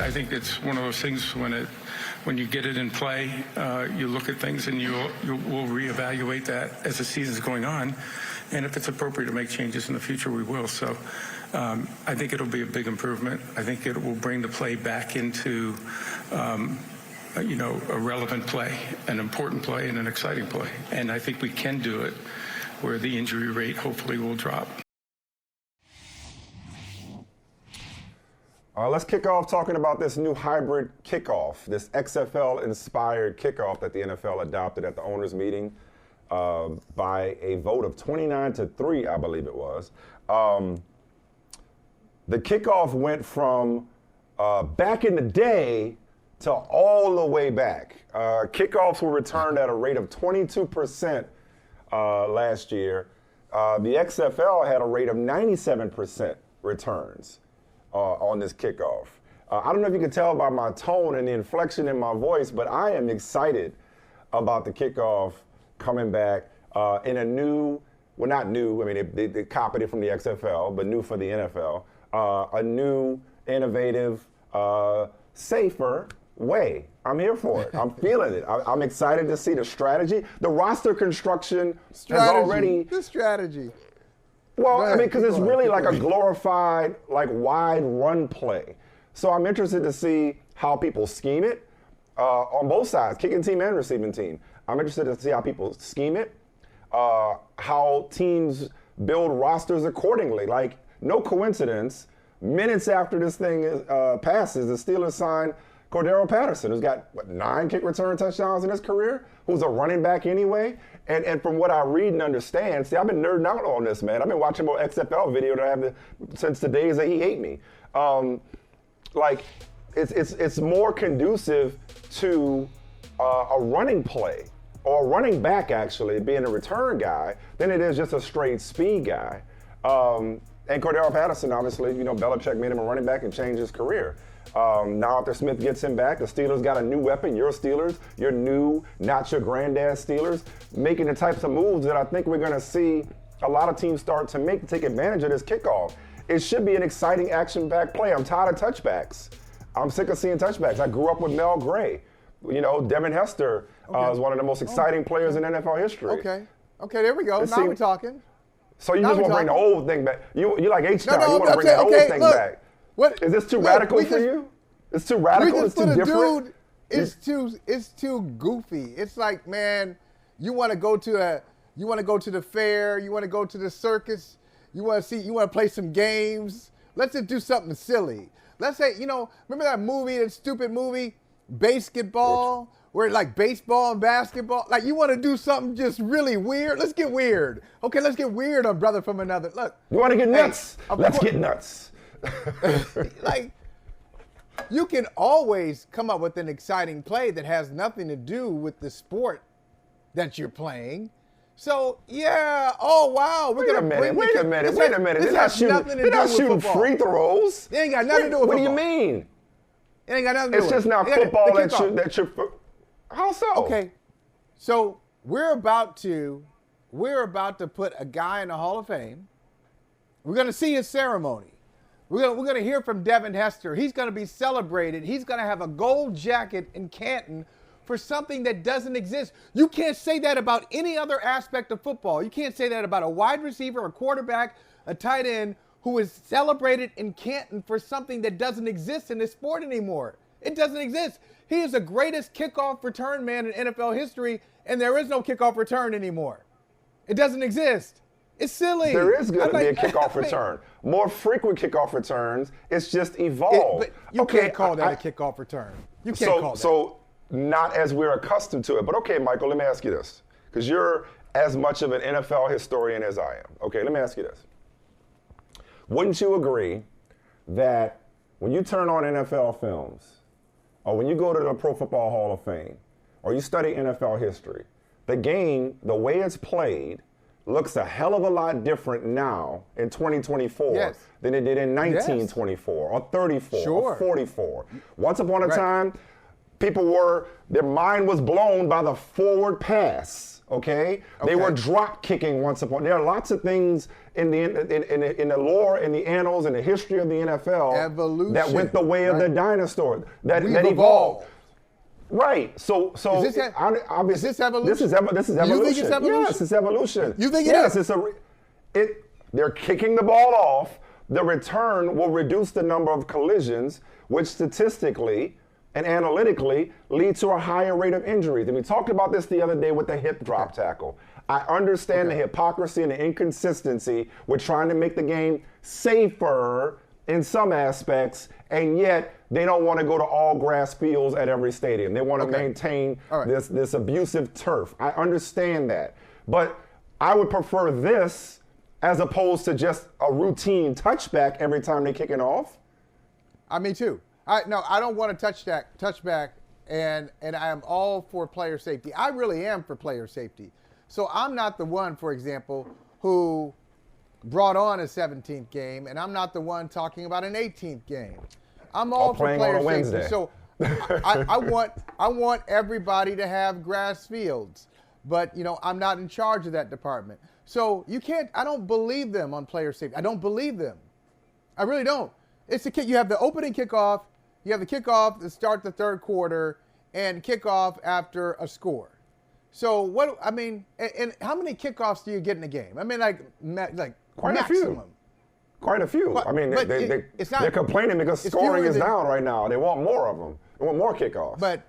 I think it's one of those things when you get it in play, you look at things and you will reevaluate that as the season's going on. And if it's appropriate to make changes in the future, we will. So I think it'll be a big improvement. I think it will bring the play back into, a relevant play, an important play, and an exciting play. And I think we can do it where the injury rate hopefully will drop. Let's kick off talking about this new hybrid kickoff, this XFL-inspired kickoff that the NFL adopted at the owners' meeting by a vote of 29-3, I believe it was. The kickoff went from back in the day to all the way back. Kickoffs were returned at a rate of 22% last year. The XFL had a rate of 97% returns on this kickoff. I don't know if you can tell by my tone and the inflection in my voice, but I am excited about the kickoff coming back in a new, well, not new, I mean, they copied it from the XFL, but new for the NFL, a new, innovative, safer way. I'm here for it. I'm feeling it. I'm excited to see the strategy. The roster construction has already. The strategy. Well, I mean, because it's really like a glorified, like wide run play. So I'm interested to see how people scheme it on both sides, kicking team and receiving team. I'm interested to see how people scheme it, how teams build rosters accordingly. Like, no coincidence, minutes after this thing passes, the Steelers signed Cordero Patterson, who's got, 9 kick return touchdowns in his career, who's a running back anyway. And from what I read and understand, see, I've been nerding out on this, man. I've been watching more XFL video that I have since the days that he ate me. It's more conducive to a running play or a running back, actually, being a return guy than it is just a straight speed guy. And Cordero Patterson, obviously, Belichick made him a running back and changed his career. Now after Smith gets him back, the Steelers got a new weapon. Your Steelers, your new, not your granddad Steelers, making the types of moves that I think we're going to see a lot of teams start to make to take advantage of this kickoff. It should be an exciting action-packed play. I'm tired of touchbacks. I'm sick of seeing touchbacks. I grew up with Mel Gray. Devin Hester is one of the most exciting players in NFL history. Okay, there we go. Now we're talking. So you just want to bring the old thing back. You like H-Town. You want to bring the old thing back. What, is this too radical for you? It's too radical. It's too different. Dude, it's too goofy. It's like, man, you want to go to the fair, you want to go to the circus, you want to play some games. Let's just do something silly. Let's say, remember that movie, that stupid movie, Basketball, where like baseball and basketball, like you want to do something just really weird? Let's get weird. Okay, let's get weird on Brother from Another. Look. You want to get nuts? Let's get nuts. Like, you can always come up with an exciting play that has nothing to do with the sport that you're playing. So, yeah, oh, wow. Wait a minute. They're not shooting free throws. It ain't got nothing to do with What do football. you mean? It ain't got nothing to do with it. It's just not football that you're. How so? Okay, so we're about to put a guy in the Hall of Fame. We're going to see his ceremony. We're going to hear from Devin Hester. He's going to be celebrated. He's going to have a gold jacket in Canton for something that doesn't exist. You can't say that about any other aspect of football. You can't say that about a wide receiver, a quarterback, a tight end who is celebrated in Canton for something that doesn't exist in this sport anymore. It doesn't exist. He is the greatest kickoff return man in NFL history, and there is no kickoff return anymore. It doesn't exist. It's silly. There is going to be a kickoff return. More frequent kickoff returns. It's just evolved. But you can't call that a kickoff return. You can't call that. So not as we're accustomed to it. But okay, Michael, let me ask you this. Because you're as much of an NFL historian as I am. Okay, let me ask you this. Wouldn't you agree that when you turn on NFL films, or when you go to the Pro Football Hall of Fame, or you study NFL history, the game, the way it's played, looks a hell of a lot different now in 2024 than it did in 1924 or 34 or 44. Once upon a time, their mind was blown by the forward pass. Okay? They were drop kicking once upon. There are lots of things in the lore, in the annals, in the history of the NFL that went the way of the dinosaur that evolved. Right. So is this evolution? This is evolution. You think it's evolution? Yes, it's evolution. You think it yes, is? They're kicking the ball off. The return will reduce the number of collisions, which statistically and analytically lead to a higher rate of injuries. And we talked about this the other day with the hip drop tackle. I understand the hypocrisy and the inconsistency with trying to make the game safer in some aspects, and yet they don't want to go to all grass fields at every stadium. They want to maintain this abusive turf. I understand that. But I would prefer this as opposed to just a routine touchback every time they kick it off. Me too. I don't want a touchback, and I am all for player safety. I really am for player safety. So I'm not the one, for example, who brought on a 17th game, and I'm not the one talking about an 18th game. I'm all for player safety. Wednesday. So I want everybody to have grass fields, but I'm not in charge of that department. So you can't. I don't believe them on player safety. I don't believe them. I really don't. It's the kick. You have the opening kickoff. You have the kickoff to start the third quarter, and kickoff after a score. So and how many kickoffs do you get in a game? I mean, like quite maximum. Quite a few. I mean, they're complaining because scoring is down right now. They want more of them. They want more kickoffs. But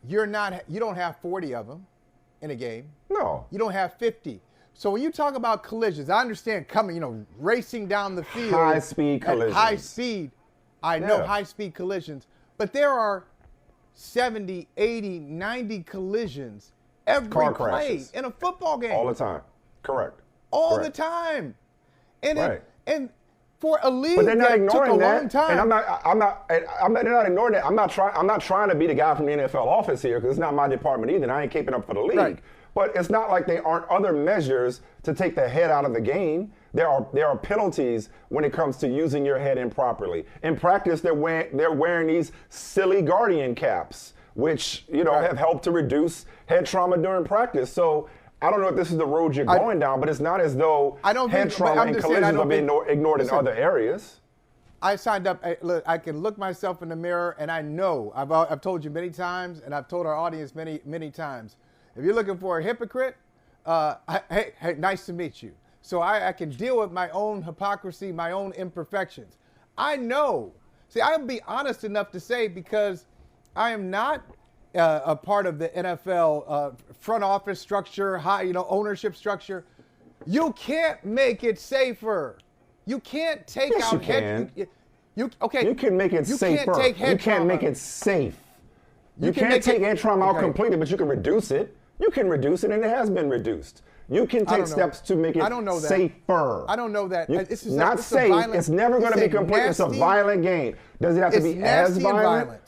you don't have 40 of them in a game. No. You don't have 50. So when you talk about collisions, I understand racing down the field. High-speed collisions. High speed. I know high-speed collisions. But there are 70, 80, 90 collisions every play in a football game. All the time. Correct. All the time. And for a league but they're not ignoring that took a long time. And they're not ignoring that. I'm not trying to be the guy from the NFL office here because it's not my department either. And I ain't keeping up for the league. Right. But it's not like there aren't other measures to take the head out of the game. There are penalties when it comes to using your head improperly. In practice, they're wearing these silly guardian caps, which have helped to reduce head trauma during practice. So I don't know if this is the road you're going down, but it's not as though head trauma and collisions are being ignored in other areas. I signed up. Look, I can look myself in the mirror, and I know I've told you many times, and I've told our audience many times. If you're looking for a hypocrite, hey, nice to meet you. So I can deal with my own hypocrisy, my own imperfections. I know. See, I'll be honest enough to say, because I am not a part of the NFL front office structure, ownership structure. You can't make it safer. You can't take out head. You can make it safer. You can't make it safe. You can't take head trauma out completely, but you can reduce it. You can reduce it, and it has been reduced. You can take steps to make it safer. I don't know that. It's not safe. It's never going to be complete. It's a violent game. Does it have to be as violent?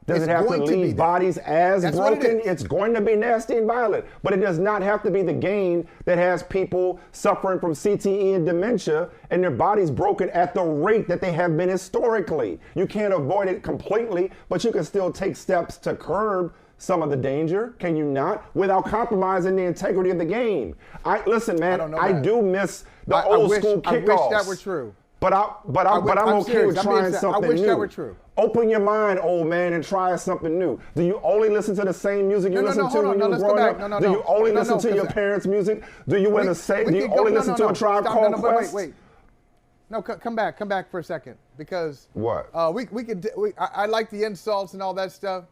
Does it have to leave bodies as broken? It's going to be nasty and violent. But it does not have to be the game that has people suffering from CTE and dementia and their bodies broken at the rate that they have been historically. You can't avoid it completely, but you can still take steps to curb some of the danger, can you not? Without compromising the integrity of the game. Listen, man, I do miss the old school kickoffs. I wish that were true. But I'm okay with trying something new. I wish that were true. Open your mind, old man, and try something new. Do you only listen to the same music you listened to when you were growing up? Do you only listen to your parents' music? Do you only listen to a Tribe Called Quest? Wait. No, come back for a second, because what? I like the insults and all that stuff.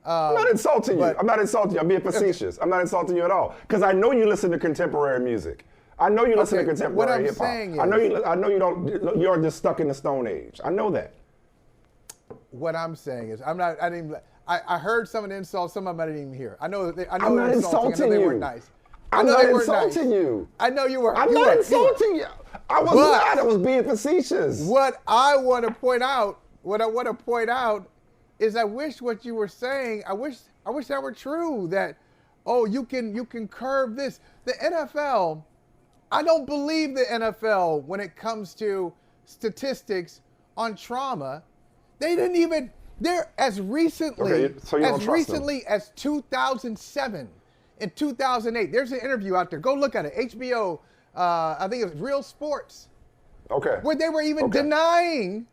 I'm not insulting you. I'm being facetious. I'm not insulting you at all, because I know you listen to contemporary music. I know you listen to contemporary hip hop. I know you don't. You're just stuck in the Stone Age. I know that. What I'm saying is, I heard some of the insults. Some of them I didn't even hear. I'm not insulting you. They weren't nice. I'm not insulting you. I know you were. I'm not insulting you. I was not. I was being facetious. What I want to point out is, I wish what you were saying. I wish that were true. That you can curb this. The NFL. I don't believe the NFL when it comes to statistics on trauma. They didn't even. They're as recently as 2007 in 2008. There's an interview out there. Go look at it. HBO, I think it was Real Sports, Okay. where they were even denying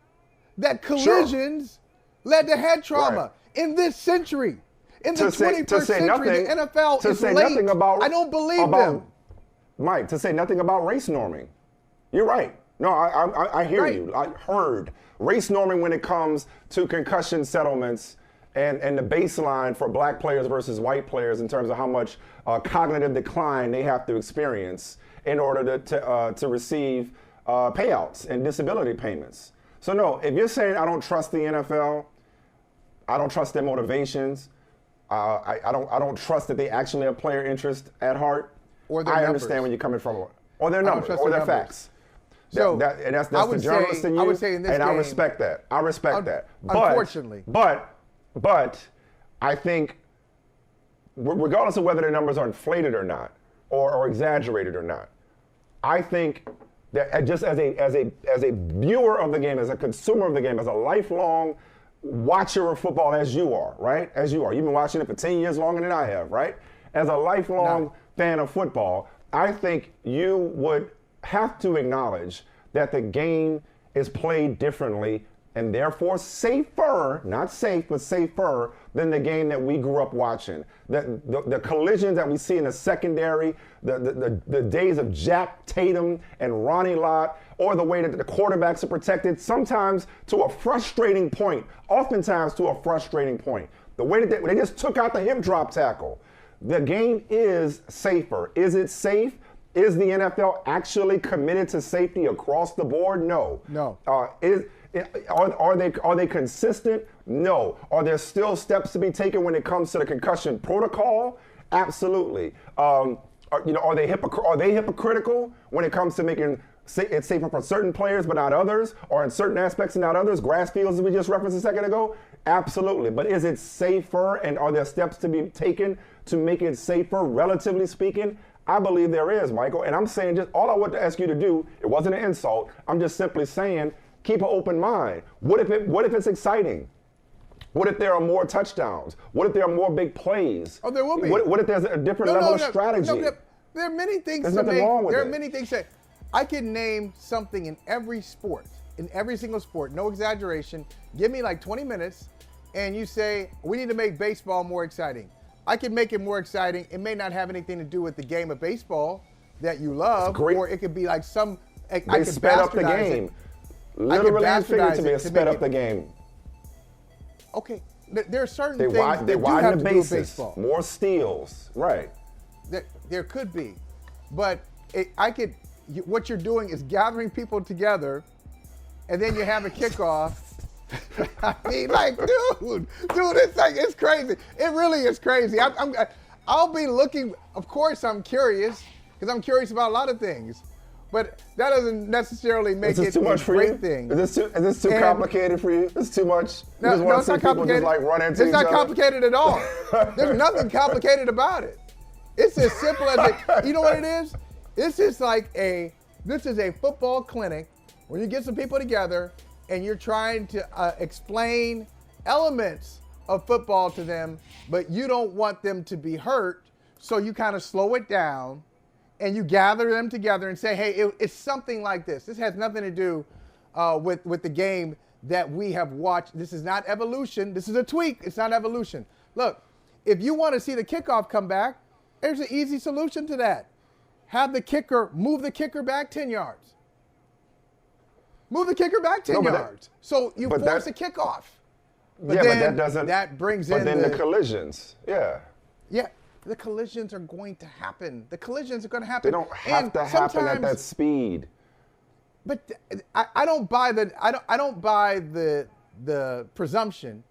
that collisions led to head trauma. Right. In this century. In the To say 21st century, nothing- the NFL to is say late. nothing about- I don't believe about- them. Mike, to say nothing about race norming. You're right. No, I hear Right. you. I heard. Race norming when it comes to concussion settlements and the baseline for black players versus white players in terms of how much cognitive decline they have to experience in order to receive payouts and disability payments. So no, if you're saying I don't trust the NFL, I don't trust their motivations, I don't trust that they actually have player interest at heart. Or their I numbers. understand where you're coming from. Or their don't numbers, trust or their their numbers. facts. So, And that's I the would journalist say- in you. I would say in this and I game- respect that. I respect that. But, Unfortunately. But I think, regardless of whether the numbers are inflated or not, or exaggerated or not, I think that just as a viewer of the game, as a consumer of the game, as a lifelong watcher of football, as you are, right? As you are. You've been watching it for 10 years longer than I have, right? As a lifelong fan of football, I think you would have to acknowledge that the game is played differently and therefore safer, not safe, but safer than the game that we grew up watching. The collisions that we see in the secondary, the days of Jack Tatum and Ronnie Lott, or the way that the quarterbacks are protected, sometimes to a frustrating point, oftentimes to a frustrating point. The way that they just took out the hip drop tackle. The game is safer. Is it safe? Is the NFL actually committed to safety across the board? No. No. Are they consistent? No. Are there still steps to be taken when it comes to the concussion protocol? Absolutely. Are they hypocritical when it comes to making it safer for certain players but not others, or in certain aspects and not others? Grass fields, as we just referenced a second ago? Absolutely. But is it safer, and are there steps to be taken to make it safer, relatively speaking? I believe there is, Michael. And I'm saying, just all I want to ask you to do, it wasn't an insult. I'm just simply saying, keep an open mind. What if it's exciting? What if there are more touchdowns? What if there are more big plays? Oh, there will be. What if there's a different level of strategy? No, there are many things There's to nothing make. wrong with There are it. many things that I can name something in every sport, in every single sport, no exaggeration. Give me like 20 minutes, and you say, we need to make baseball more exciting. I can make it more exciting. It may not have anything to do with the game of baseball that you love, great. or it could be like some. I They could sped up the bastardize game. it. Literally and bastardize figuratively, it it to sped make up the game. Okay, there are certain They things that do have widen to the do with bases. baseball. More steals. Right. There could be, but what you're doing is gathering people together, and then you have a kickoff. I mean, like, dude, it's crazy. It really is crazy. I'll be looking. Of course, I'm curious because I'm curious about a lot of things, but that doesn't necessarily make Is this it too much a for great you? thing. Is this too And- complicated for you? It's too much. You just No, want it's to not see people complicated. just like run into It's each not other? complicated at all. There's nothing complicated about it. It's as simple as it. You know what it is? This is a football clinic where you get some people together and you're trying to explain elements of football to them, but you don't want them to be hurt, so you kind of slow it down and you gather them together and say, hey, it's something like this. This has nothing to do with the game that we have watched. This is not evolution. This is a tweak. It's not evolution. Look, if you want to see the kickoff come back, there's an easy solution to that. Move the kicker back 10 yards. Move the kicker back 10 yards. So you force a kickoff. But that doesn't. That brings but in then the collisions. Yeah. Yeah, the collisions are going to happen. The collisions are going to happen. They don't have to happen at that speed. But I don't buy the presumption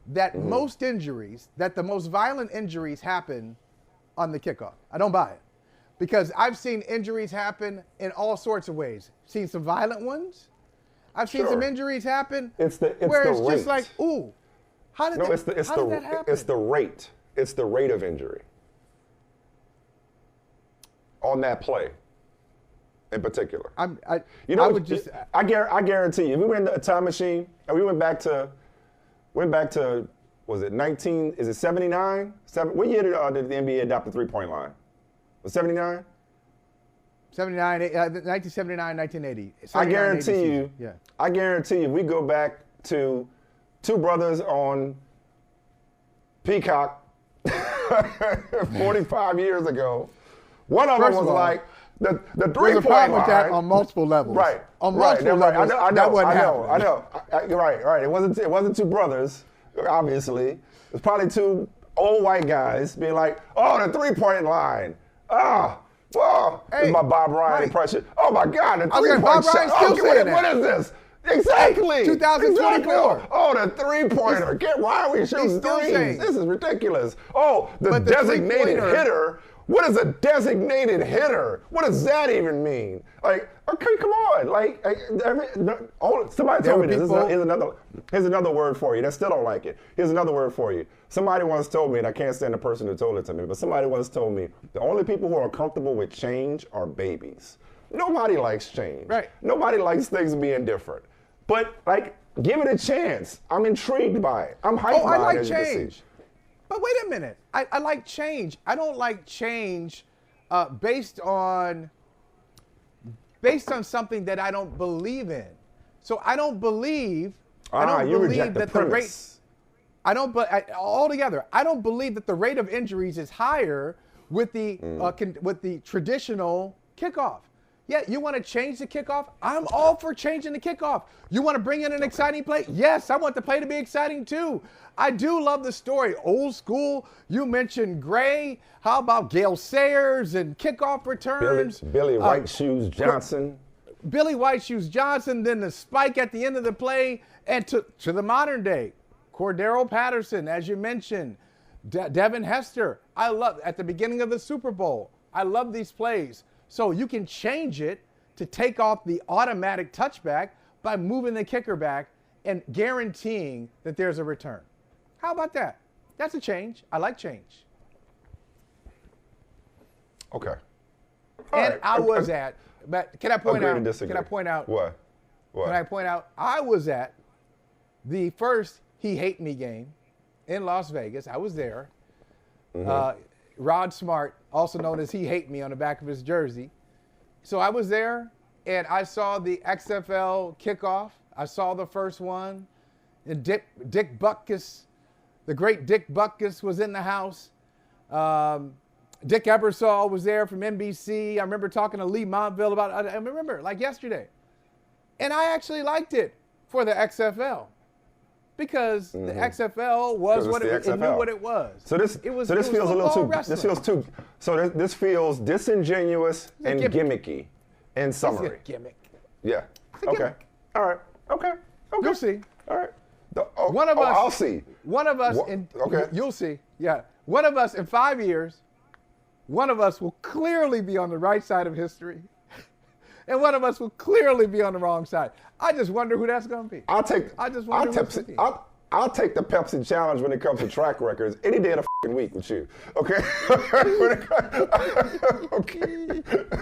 that most injuries, that the most violent injuries happen on the kickoff. I don't buy it. Because I've seen injuries happen in all sorts of ways. Seen some violent ones. I've seen some injuries happen It's the just rate. like, ooh, how did that happen? It's the rate. It's the rate of injury on that play, in particular. I guarantee you, if we went in a time machine and we went back to was it 19? Is it 79? What year did the NBA adopt the three-point line? Was 79? 1979, 1980. I guarantee you. Yeah. I guarantee you, we go back to two brothers on Peacock 45 years ago. One of them was like the There's a three-point problem with that line. on multiple levels. Right. On multiple levels. I know. That wasn't I know. happening. Right. It wasn't two brothers, obviously. It was probably two old white guys being like, "Oh, the three-point line. Ah, well, Hey, this is my Bob Ryan Mike. impression. Oh my God, the I was like, three-point Bob shot. Ryan's still saying that. What is this? Exactly. 2024. Exactly. Oh, the three-pointer. Why are we shooting still threes? saying. This is ridiculous. Oh, the But the designated three-pointer- hitter. What is a designated hitter? What does that even mean? Like, okay, come on. Somebody told me this. Here's another word for you. That still don't like it. Here's another word for you. Somebody once told me, and I can't stand the person who told it to me, but somebody once told me the only people who are comfortable with change are babies. Nobody likes change. Right. Nobody likes things being different. But give it a chance. I'm intrigued by it. I'm hyped by I it. like as you can see. change. But wait a minute. I like change. I don't like change based on something that I don't believe in. So I don't believe. I don't you believe reject the that the rate. premise. Altogether, I don't believe that the rate of injuries is higher with the traditional kickoff. Yeah, you want to change the kickoff? I'm all for changing the kickoff. You want to bring in an exciting play? Yes, I want the play to be exciting too. I do love the story. Old school, you mentioned Gray. How about Gale Sayers and kickoff returns? Billy White Shoes Johnson. Billy White Shoes Johnson, then the spike at the end of the play, and to the modern day, Cordero Patterson, as you mentioned, Devin Hester. I love at the beginning of the Super Bowl. I love these plays. So you can change it to take off the automatic touchback by moving the kicker back and guaranteeing that there's a return. How about that? That's a change. I like change. Okay. But can I point agree out? to disagree. Can I point out? What? Can I point out? I was at the first He Hate Me game in Las Vegas. I was there. Rod Smart, also known as He Hate Me on the back of his jersey. So I was there, and I saw the XFL kickoff. I saw the first one. And Dick Butkus, the great Dick Butkus, was in the house. Dick Ebersol was there from NBC. I remember talking to Lee Montville about it. I remember, like yesterday. And I actually liked it for the XFL. Because the XFL was what it knew what it was. So this feels a little too. This feels too. So this feels disingenuous and gimmicky. In summary. It's a gimmick. Yeah. a Okay. gimmick. All right. Okay. You'll see. All right. One of us. I'll see. One of us. You'll see. Yeah. One of us in 5 years. One of us will clearly be on the right side of history, and one of us will clearly be on the wrong side. I just wonder who that's going to be. I'll take the Pepsi challenge when it comes to track records any day of the fucking week with you. Okay?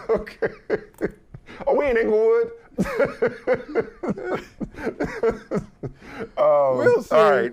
Okay. Are we in Inglewood? We'll see. All right.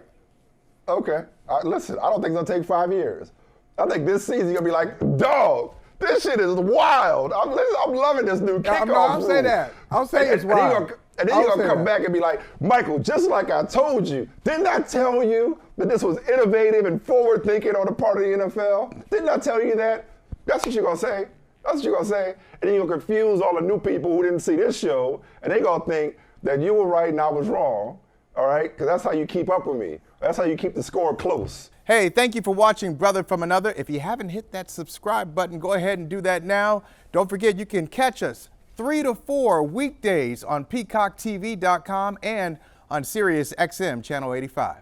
Okay. Listen, I don't think it's going to take 5 years. I think this season you're going to be like, dog, this shit is wild. I'm loving this new kickoff I'll rule. say that. I'll say it's wild. And then you're going to come back and be like, Michael, just like I told you, didn't I tell you that this was innovative and forward-thinking on the part of the NFL? Didn't I tell you that? That's what you're going to say. That's what you're going to say. And then you'll confuse all the new people who didn't see this show, and they're going to think that you were right and I was wrong, all right? Because that's how you keep up with me. That's how you keep the score close. Hey, thank you for watching Brother from Another. If you haven't hit that subscribe button, go ahead and do that now. Don't forget, you can catch us 3 to 4 weekdays on PeacockTV.com and on Sirius XM Channel 85.